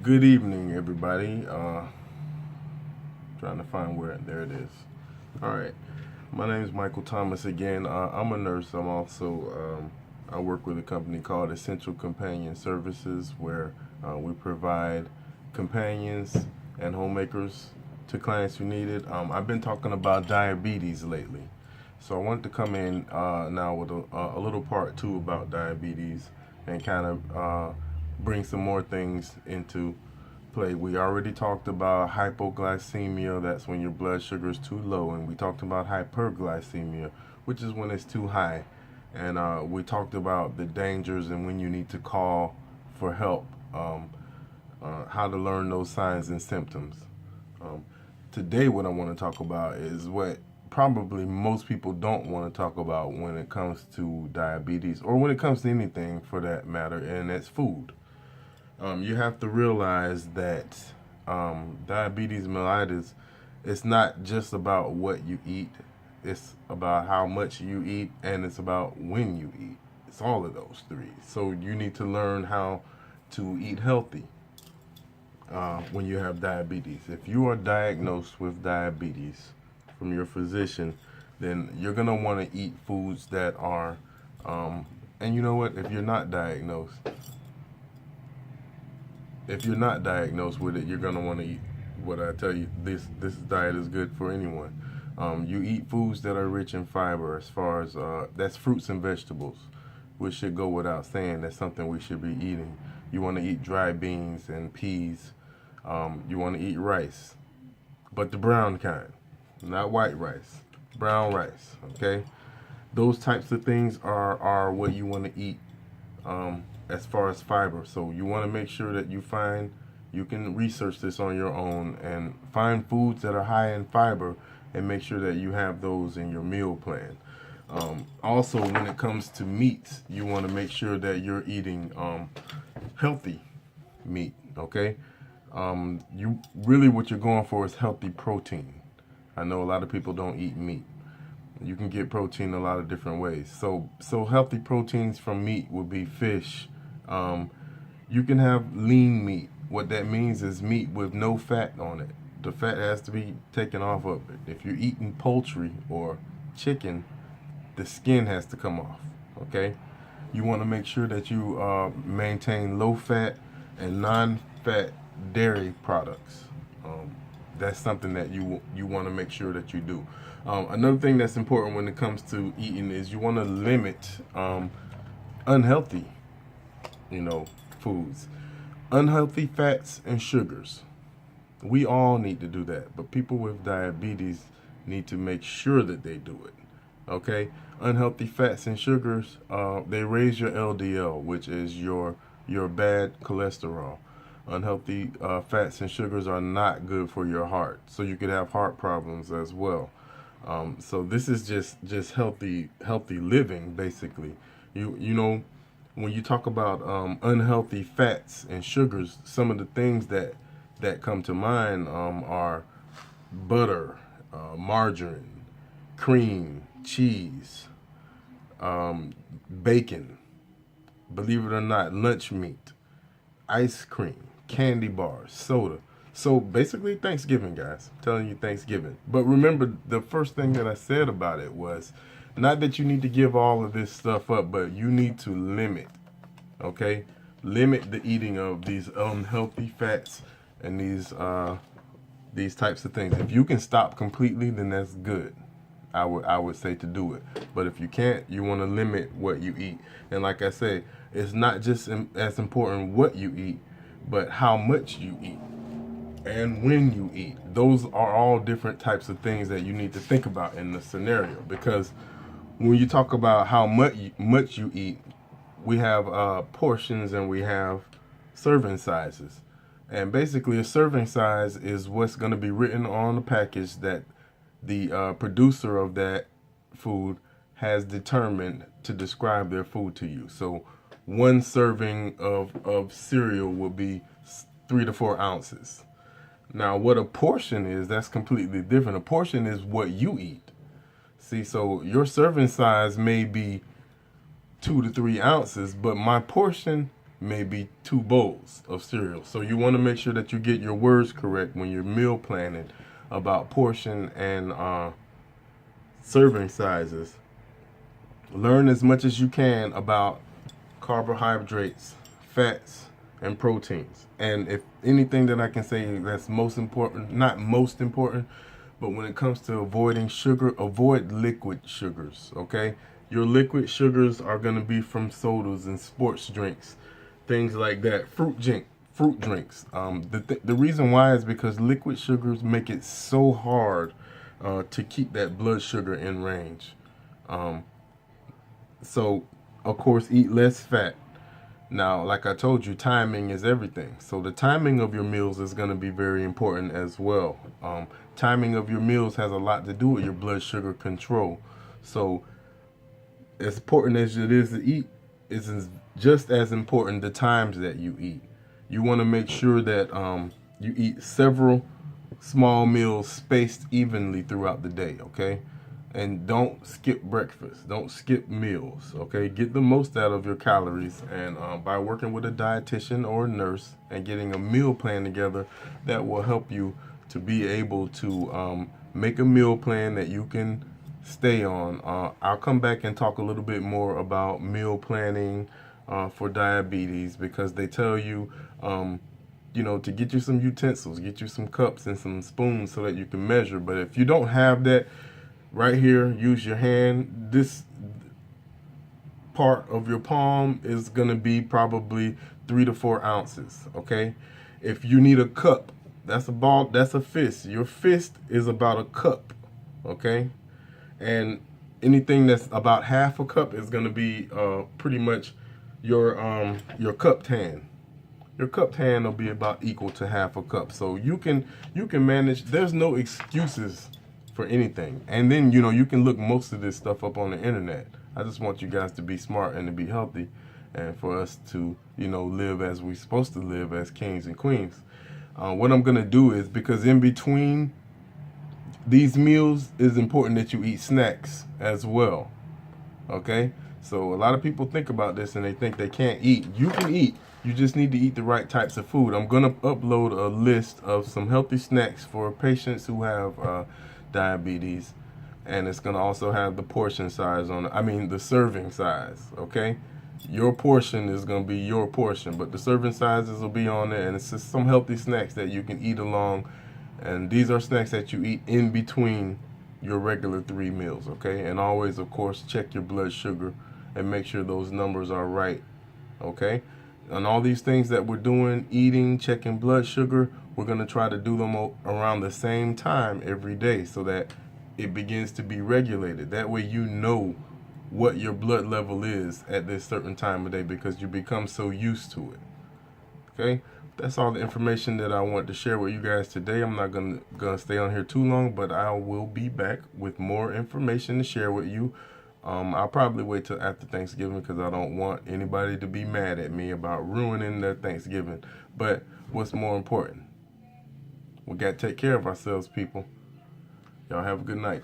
Good evening, everybody. Trying to find where there it is. All right, my name is Michael Thomas again. I'm a nurse. I'm also I work with a company called Essential Companion Services, where we provide companions and homemakers to clients who need it. I've been talking about diabetes lately, so I wanted to come in now with a little part two about diabetes and kind of bring some more things into play. We already talked about hypoglycemia, that's when your blood sugar is too low, and we talked about hyperglycemia, which is when it's too high. And we talked about the dangers and when you need to call for help, how to learn those signs and symptoms. Um, Today, what I want to talk about is what probably most people don't want to talk about when it comes to diabetes or when it comes to anything for that matter, and that's food. You have to realize that diabetes mellitus, it's not just about what you eat, it's about how much you eat, and it's about when you eat. It's all of those three. So you need to learn how to eat healthy when you have diabetes. If you are diagnosed with diabetes from your physician, then you're going to want to eat foods that are, and you know what, if you're not diagnosed with it, you're gonna want to eat what I tell you. This diet is good for anyone. You eat foods that are rich in fiber. As far as that's fruits and vegetables, which should go without saying. That's something we should be eating. You want to eat dry beans and peas. You want to eat rice, but the brown kind, not white rice. Brown rice. Okay, those types of things are what you want to eat as far as fiber. So you want to make sure that you can research this on your own and find foods that are high in fiber and make sure that you have those in your meal plan. Also, when it comes to meats, you want to make sure that you're eating healthy meat. Okay, you really what you're going for is healthy protein. I know a lot of people don't eat meat. You can get protein a lot of different ways. So healthy proteins from meat would be fish. You can have lean meat. What that means is meat with no fat on it. The fat has to be taken off of it. If you're eating poultry or chicken, the skin has to come off. Okay. You want to make sure that you maintain low fat and non-fat dairy products. That's something that you want to make sure that you do. Another thing that's important when it comes to eating is you want to limit unhealthy, foods, unhealthy fats and sugars. We all need to do that, but people with diabetes need to make sure that they do it. Okay, unhealthy fats and sugars, they raise your LDL, which is your bad cholesterol. Unhealthy fats and sugars are not good for your heart, so you could have heart problems as well. So this is just healthy living basically. When you talk about unhealthy fats and sugars, some of the things that come to mind are butter, margarine, cream, cheese, bacon. Believe it or not, lunch meat, ice cream, candy bars, soda. So basically, Thanksgiving, guys. I'm telling you, Thanksgiving. But remember, the first thing that I said about it was not that you need to give all of this stuff up, but you need to limit. Okay, limit the eating of these unhealthy fats and these types of things. If you can stop completely, then that's good. I would say to do it. But if you can't, you want to limit what you eat. And like I say, it's not just as important what you eat, but how much you eat and when you eat. Those are all different types of things that you need to think about in the scenario. Because when you talk about how much you eat, we have portions and we have serving sizes. And basically, a serving size is what's going to be written on the package that the producer of that food has determined to describe their food to you. So one serving of cereal will be 3 to 4 ounces. Now, what a portion is, that's completely different. A portion is what you eat. See, so your serving size may be 2 to 3 ounces, but my portion maybe 2 bowls of cereal. So you want to make sure that you get your words correct when you're meal planning about portion and serving sizes. Learn as much as you can about carbohydrates, fats, and proteins. And if anything that I can say that's most important, not most important, but when it comes to avoiding sugar, avoid liquid sugars, okay? Your liquid sugars are going to be from sodas and sports drinks, things like that. Fruit drinks. The reason why is because liquid sugars make it so hard to keep that blood sugar in range. So, of course, eat less fat. Now, like I told you, timing is everything. So the timing of your meals is going to be very important as well. Timing of your meals has a lot to do with your blood sugar control. So as important as it is to eat, is just as important the times that you eat. You want to make sure that you eat several small meals spaced evenly throughout the day, okay? And don't skip breakfast. Don't skip meals, okay? Get the most out of your calories. And by working with a dietitian or a nurse and getting a meal plan together, that will help you to be able to make a meal plan that you can stay on. I'll come back and talk a little bit more about meal planning for diabetes, because they tell you, to get you some utensils, get you some cups and some spoons so that you can measure. But if you don't have that, right here, use your hand. This part of your palm is going to be probably 3 to 4 ounces, okay? If you need a cup, that's a fist. Your fist is about a cup, okay? And anything that's about half a cup is going to be pretty much your cupped hand. Your cupped hand will be about equal to half a cup. So you can manage. There's no excuses for anything. And then, you can look most of this stuff up on the internet. I just want you guys to be smart and to be healthy, and for us to, live as we're supposed to live as kings and queens. What I'm going to do is, because in between these meals is important that you eat snacks as well, okay? So a lot of people think about this and they think they can't eat. You can eat. You just need to eat the right types of food. I'm going to upload a list of some healthy snacks for patients who have diabetes, and it's going to also have the portion size on it. I mean, the serving size, okay? Your portion is going to be your portion, but the serving sizes will be on there, and it's just some healthy snacks that you can eat along. And these are snacks that you eat in between your regular 3 meals, okay? And always, of course, check your blood sugar and make sure those numbers are right, okay? And all these things that we're doing, eating, checking blood sugar, we're going to try to do them around the same time every day so that it begins to be regulated. That way you know what your blood level is at this certain time of day, because you become so used to it, okay? That's all the information that I want to share with you guys today. I'm not gonna stay on here too long, but I will be back with more information to share with you. I'll probably wait till after Thanksgiving, because I don't want anybody to be mad at me about ruining their Thanksgiving. But what's more important? We got to take care of ourselves, people. Y'all have a good night.